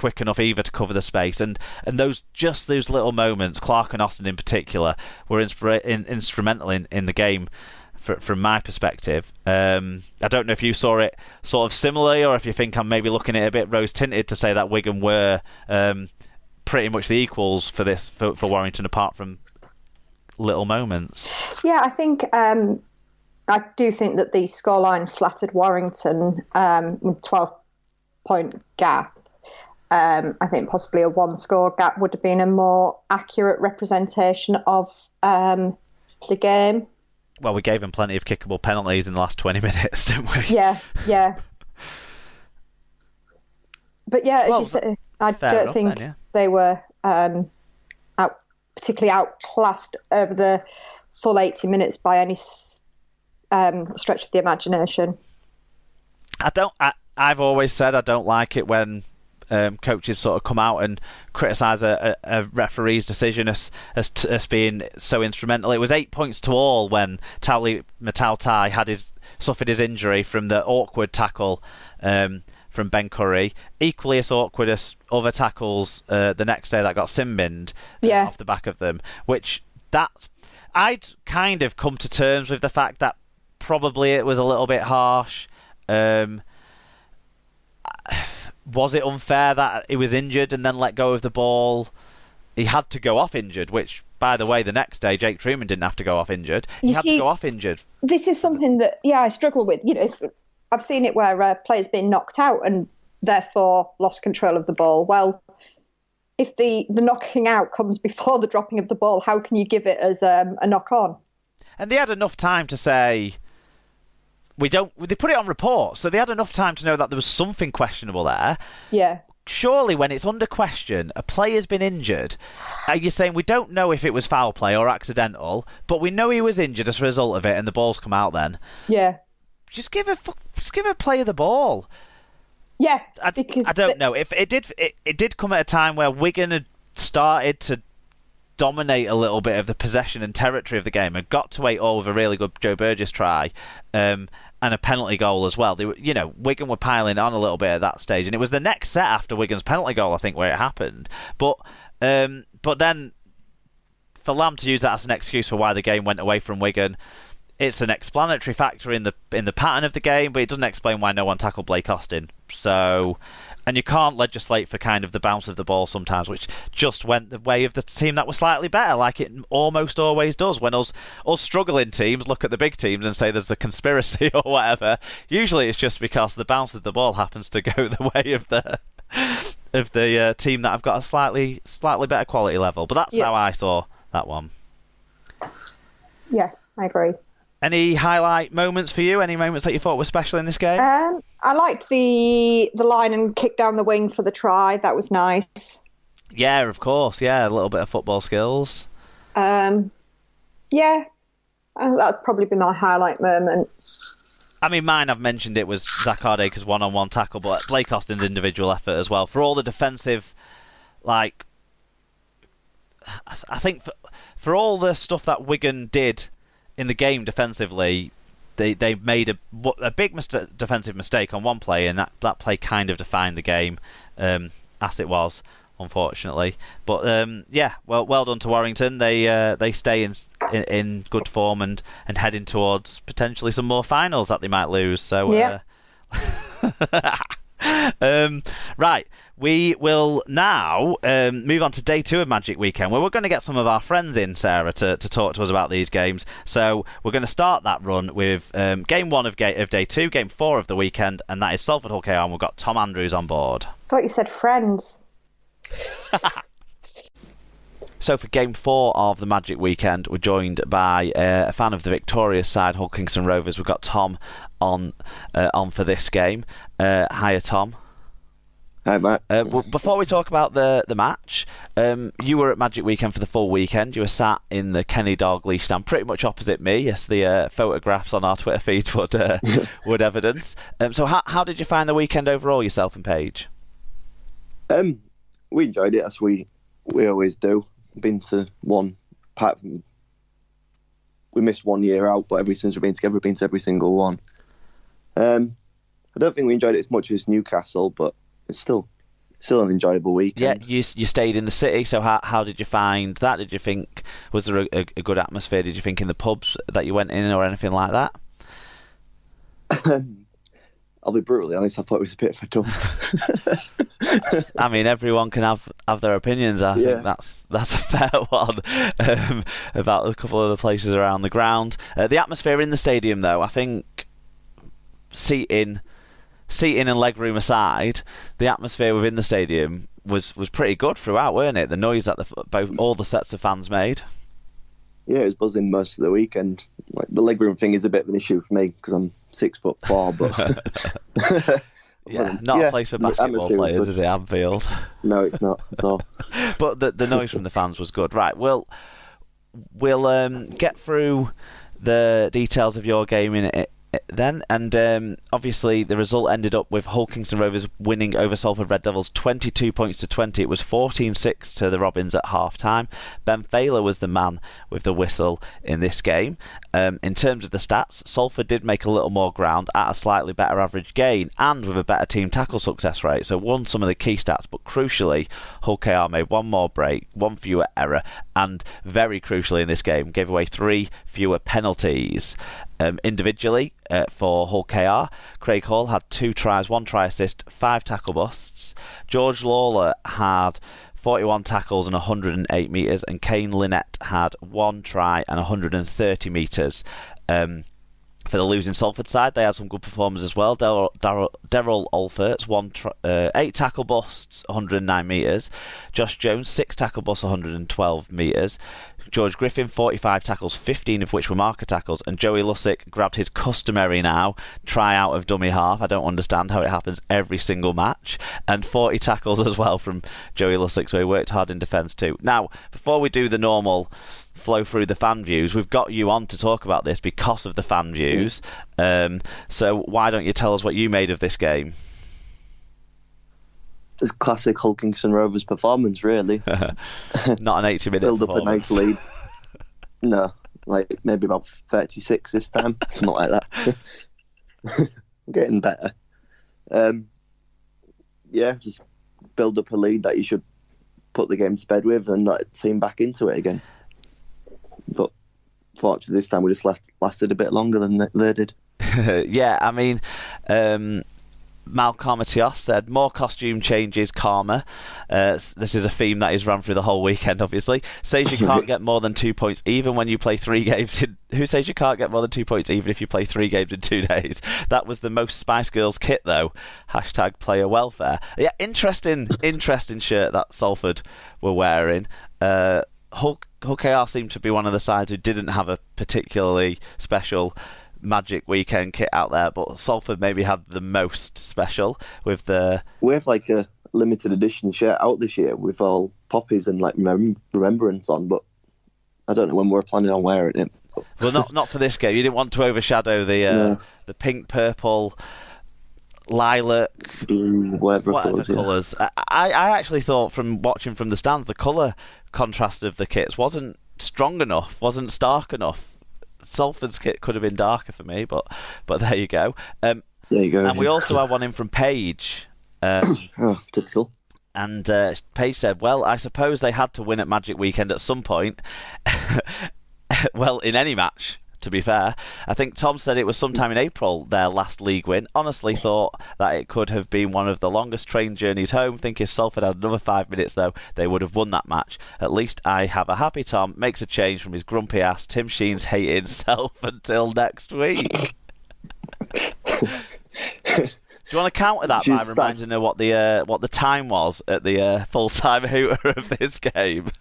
quick enough either to cover the space. And those little moments, Clark and Austin in particular, were instrumental in the game. From my perspective, I don't know if you saw it sort of similarly, or if you think I'm maybe looking at it a bit rose-tinted to say that Wigan were pretty much the equals for Warrington, apart from little moments. Yeah, I think I do think that the scoreline flattered Warrington with 12-point gap. I think possibly a one-score gap would have been a more accurate representation of the game. Well, we gave them plenty of kickable penalties in the last 20 minutes, didn't we? Yeah. But yeah, as you say, I don't think they were particularly outclassed over the full 80 minutes by any stretch of the imagination. I've always said I don't like it when coaches sort of come out and criticise a referee's decision as being so instrumental. It was 8 points to all when Tauli Matautai suffered his injury from the awkward tackle from Ben Curry. Equally as awkward as other tackles the next day that got sin-binned off the back of them. I'd kind of come to terms with the fact that probably it was a little bit harsh. Was it unfair that he was injured and then let go of the ball? He had to go off injured, which, by the way, the next day Jake Truman didn't have to go off injured. He had to go off injured. This is something that, I struggle with. If I've seen it where players been knocked out and therefore lost control of the ball. Well, if the knocking out comes before the dropping of the ball, how can you give it as a knock-on? And they had enough time to say... They put it on report, so they had enough time to know that there was something questionable there. Yeah. Surely, when it's under question, a player's been injured, you're saying we don't know if it was foul play or accidental, but we know he was injured as a result of it, and the ball's come out then. Yeah. Just give a player the ball. Yeah. I don't know if it did come at a time where Wigan had started to dominate a little bit of the possession and territory of the game and got to 8-all with a really good Joe Burgess try and a penalty goal as well. Wigan were piling on a little bit at that stage, and it was the next set after Wigan's penalty goal, I think, where it happened. But then for Lamb to use that as an excuse for why the game went away from Wigan, it's an explanatory factor in the pattern of the game, but it doesn't explain why no one tackled Blake Austin. So, and you can't legislate for kind of the bounce of the ball sometimes, which just went the way of the team that was slightly better, like it almost always does. When us struggling teams look at the big teams and say there's a conspiracy or whatever, usually it's just because the bounce of the ball happens to go the way of the team that have got a slightly better quality level. But that's how I saw that one. Yeah, I agree. Any highlight moments for you? Any moments that you thought were special in this game? I liked the line and kick down the wing for the try. That was nice. Yeah, of course. Yeah, a little bit of football skills. Yeah, that's probably been my highlight moment. I mean, mine, I've mentioned it, was Zach Hardaker's one-on-one tackle, but Blake Austin's individual effort as well. For all the defensive, I think for all the stuff that Wigan did in the game defensively, they made a big defensive mistake on one play, and that play kind of defined the game as it was, unfortunately. But well done to Warrington. They stay in good form and heading towards potentially some more finals that they might lose. So yeah. Right, we will now move on to day 2 of Magic Weekend, where we're going to get some of our friends in, Sarah, to talk to us about these games. So we're going to start that run with game 1 of day 2, game 4 of the weekend, and that is Salford Hull KR, and we've got Tom Andrews on board. I thought you said friends. So for game 4 of the Magic Weekend, we're joined by a fan of the victorious side, Hull Kingston Rovers. We've got Tom on for this game. Hiya, Tom. Hi, Matt. Before we talk about the match, you were at Magic Weekend for the full weekend. You were sat in the Kenny Dalglish stand, pretty much opposite me, as the photographs on our Twitter feed would evidence. So how did you find the weekend overall, yourself and Paige? We enjoyed it, as we always do. Been to one, apart from we missed 1 year out, but ever since we've been together, we've been to every single one. I don't think we enjoyed it as much as Newcastle, but it's still still an enjoyable Yeah, weekend. you stayed in the city, so how did you find that? Did you think, was there a good atmosphere? Did you think in the pubs that you went in or anything like that? I'll be brutally honest, I thought it was a bit of a dump. I mean, everyone can have their opinions. I think Yeah. that's a fair one about a couple of the places around the ground. The atmosphere in the stadium, though, I think seating and legroom aside, the atmosphere within the stadium was pretty good throughout, weren't it? The noise that all the sets of fans made. Yeah, it was buzzing most of the weekend. Like the legroom thing is a bit of an issue for me because I'm 6'4", but Yeah, not a place for basketball players, is it, Anfield? No, it's not at all. But the noise from the fans was good. Right, we'll get through the details of your game in it then, and obviously the result ended up with Hull Kingston Rovers winning over Salford Red Devils 22 points to 20. It was 14-6 to the Robins at half time. Ben Fayler was the man with the whistle in this game. In terms of the stats, Salford did make a little more ground at a slightly better average gain and with a better team tackle success rate, so won some of the key stats, but crucially Hull KR made one more break, one fewer error, and very crucially in this game gave away 3 fewer penalties. Individually, for Hull KR, Craig Hall had 2 tries, 1 try assist, 5 tackle busts. George Lawler had 41 tackles and 108 metres, and Kane Lynette had 1 try and 130 metres. For the losing Salford side, they had some good performers as well. Daryl Alferts, 8 tackle busts, 109 metres. Josh Jones, 6 tackle busts, 112 metres. George Griffin, 45 tackles, 15 of which were marker tackles, and Joey Lussick grabbed his customary now try out of dummy half. I don't understand how it happens every single match, and 40 tackles as well from Joey Lussick, so he worked hard in defence too. Now, before we do the normal flow through the fan views, we've got you on to talk about this because of the fan views, so why don't you tell us what you made of this game? It's classic Hull Kingston Rovers performance, really. Not an 80-minute Build up a performance. nice lead. No, like maybe about 36 this time, something like that. Getting better. Yeah, just build up a lead that you should put the game to bed with and let the team back into it again. But fortunately this time we just lasted a bit longer than they did. Yeah, I mean, Malcolm Matios said, more costume changes, karma. This is a theme that is run through the whole weekend, obviously. Says you can't get more than 2 points even when you play 3 games in... Who says you can't get more than 2 points even if you play 3 games in 2 days? That was the most Spice Girls kit, though. # player welfare. Yeah, interesting shirt that Salford were wearing. Hull KR seemed to be one of the sides who didn't have a particularly special Magic weekend kit out there, but Salford maybe had the most special with the... We have like a limited edition shirt out this year with all poppies and like remembrance on, but I don't know when we're planning on wearing it. Well, not for this game. You didn't want to overshadow the pink, purple, lilac, blue, whatever colours. Yeah. I actually thought from watching from the stands the colour contrast of the kits wasn't strong enough, wasn't stark enough. Salford's kit could have been darker for me, but there you go. There you go. And we also had one in from Paige. Typical. And Paige said, well, I suppose they had to win at Magic Weekend at some point. Well, in any match, to be fair. I think Tom said it was sometime in April, their last league win. Honestly thought that it could have been one of the longest train journeys home. Think if Salford had another 5 minutes, though, they would have won that match. At least I have a happy Tom. Makes a change from his grumpy ass, Tim Sheen's hating self until next week. Do you want to counter that by reminding her what the time was at the full-time hooter of this game?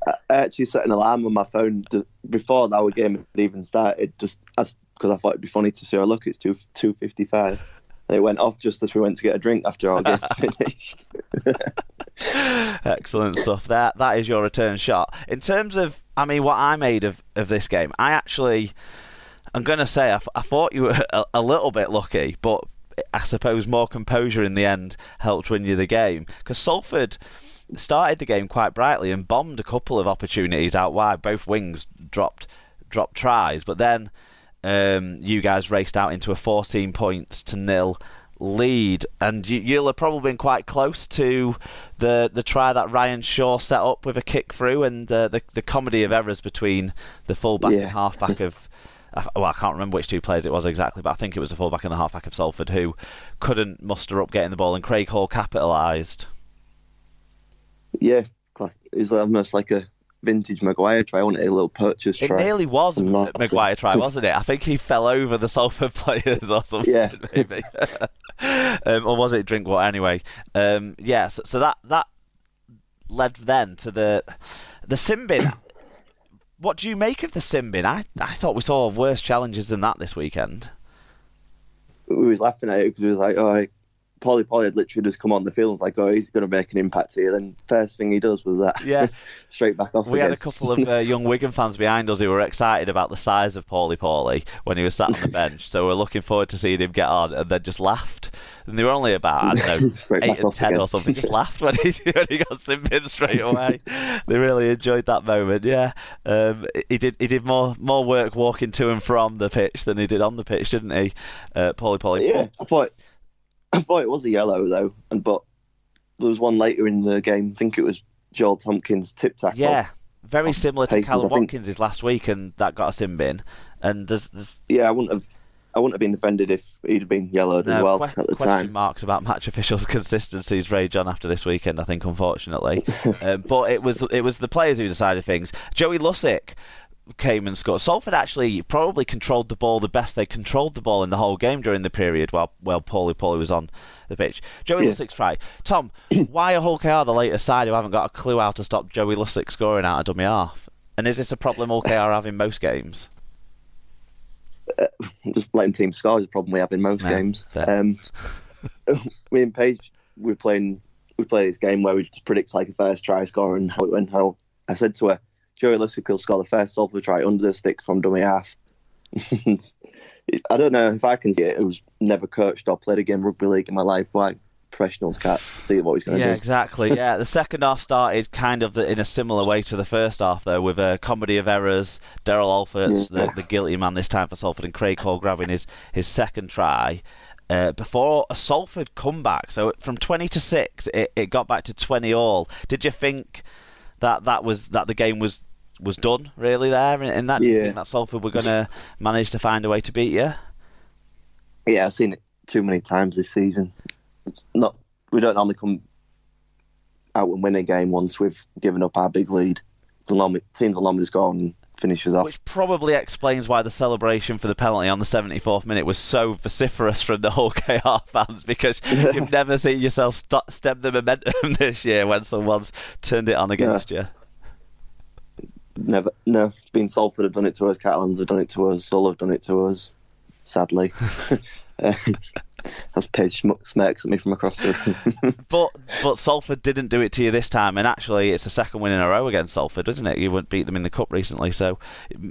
I actually set an alarm on my phone before our game had even started, just because I thought it'd be funny to see her look. It's 2:55. It went off just as we went to get a drink after our game finished. Excellent stuff. That is your return shot. In terms of, I mean, what I made of this game, I'm going to say I thought you were a little bit lucky, but I suppose more composure in the end helped win you the game. Because Salford started the game quite brightly and bombed a couple of opportunities out wide. Both wings dropped tries, but then you guys raced out into a 14 points to 0 lead, and you'll have probably been quite close to the try that Ryan Shaw set up with a kick through, and the comedy of errors between the fullback and halfback of. Well, I can't remember which two players it was exactly, but I think it was the fullback and the halfback of Salford who couldn't muster up getting the ball, and Craig Hall capitalised. Yeah, it was almost like a vintage Maguire try, wasn't it? A little purchase try. It nearly was a Maguire try, wasn't it? I think he fell over the Salford players or something, maybe. Or was it Drinkwater anyway? So that led then to the sin bin. What do you make of the sin bin? I thought we saw worse challenges than that this weekend. We was laughing at it because it was like, Paulie had literally just come on the field and was like, he's going to make an impact here. Then first thing he does was that. Yeah. Straight back off We again. had a couple of young Wigan fans behind us who were excited about the size of Paulie when he was sat on the bench. So we're looking forward to seeing him get on, and then just laughed. And they were only about, I don't know, 8 and 10 or something. Just laughed when he got sin bin straight away. They really enjoyed that moment, yeah. He did more work walking to and from the pitch than he did on the pitch, didn't he, Paulie? Yeah, I thought it was a yellow though, but there was one later in the game. I think it was Joel Tompkins' tip tackle. Yeah, very similar to Callum Watkins' last week, and that got a sin bin. And there's I wouldn't have been offended if he'd have been yellowed as well at the time. Question marks about match officials' consistencies rage on after this weekend, I think, unfortunately. But it was the players who decided things. Joey Lussick came and scored. Salford actually probably controlled the ball the best they controlled the ball in the whole game during the period while Paulie was on the pitch. Joey Lussick's try. Tom, why are Hull KR the later side who haven't got a clue how to stop Joey Lussick scoring out of dummy half? And is this a problem Hull KR have in most games? Just letting teams score is a problem we have in most games. Me and Paige, we play this game where we just predict like a first try score and how it went. How I said to her, Joey Lussick will score the first Salford try under the stick from dummy half. I don't know if I can see it. It was never coached or played a game of rugby league in my life. Like professionals can't see what he's going to do. Yeah, exactly. Yeah, the second half started kind of in a similar way to the first half, though, with a comedy of errors. Daryl Alford, the guilty man this time for Salford, and Craig Hall grabbing his second try. Before a Salford comeback, so from 20-6, it got back to 20-all. Did you think that the game was done really there in that? Do you think that Salford were going to manage to find a way to beat you? Yeah, I've seen it too many times this season. We don't normally come out and win a game once we've given up our big lead. Teams will normally score and finish us off. Which probably explains why the celebration for the penalty on the 74th minute was so vociferous from the Hull KR fans, because you've never seen yourself stem the momentum this year when someone's turned it on against you. Never. No, it's been Salford have done it to us, Catalans have done it to us, Hull have done it to us, sadly. That's Paige smirks at me from across the room. But Salford didn't do it to you this time, and actually it's the second win in a row against Salford, isn't it? You wouldn't beat them in the cup recently, so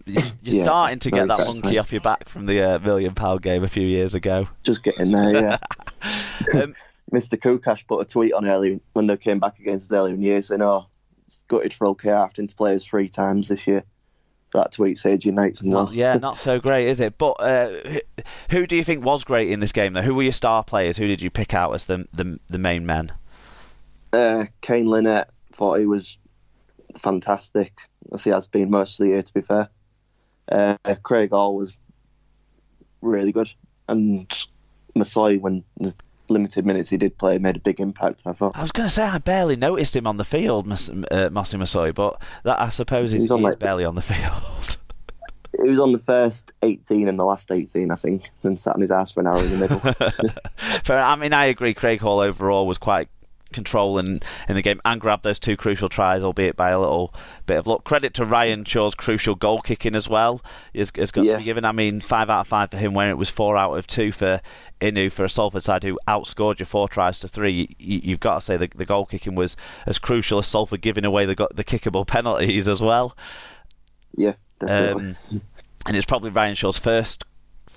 you're starting to get that monkey off your back from the £1 million game a few years ago. Just getting there, yeah. Mr. Kukash put a tweet on earlier when they came back against us earlier in the year saying, it's gutted for LKR having to play us 3 times this year. That tweet Sage Unites and well. Yeah, not so great, is it? But who do you think was great in this game, though? Who were your star players? Who did you pick out as the main men? Kane Lynette, thought he was fantastic, as he has been most of the year, to be fair. Craig Hall was really good. And Masoi, when the limited minutes he did play, made a big impact, I thought. I was going to say, I barely noticed him on the field, Mossy Masoi, but that I suppose he's barely on the field. He was on the first 18 and the last 18, I think, and sat on his ass for an hour in the middle. I agree, Craig Hall overall was quite controlling in the game and grabbed those 2 crucial tries, albeit by a little bit of luck. Credit to Ryan Shaw's crucial goal kicking as well. Has got to be given. 5 out of 5 for him when it was 4 out of 2 for Inu, for a Salford side who outscored you 4 tries to 3. You've got to say the goal kicking was as crucial as Salford giving away the kickable penalties as well. Yeah, definitely. And it's probably Ryan Shaw's first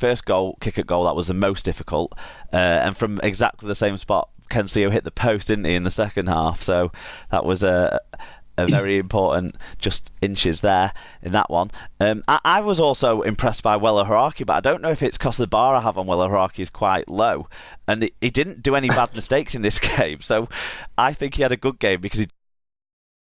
kick at goal that was the most difficult, and from exactly the same spot Kensio hit the post, didn't he, in the second half? So that was a very important just inches there in that one. I was also impressed by Wella Haraki, but I don't know if it's because the bar I have on Wella Haraki is quite low, and he didn't do any bad mistakes in this game, so I think he had a good game because he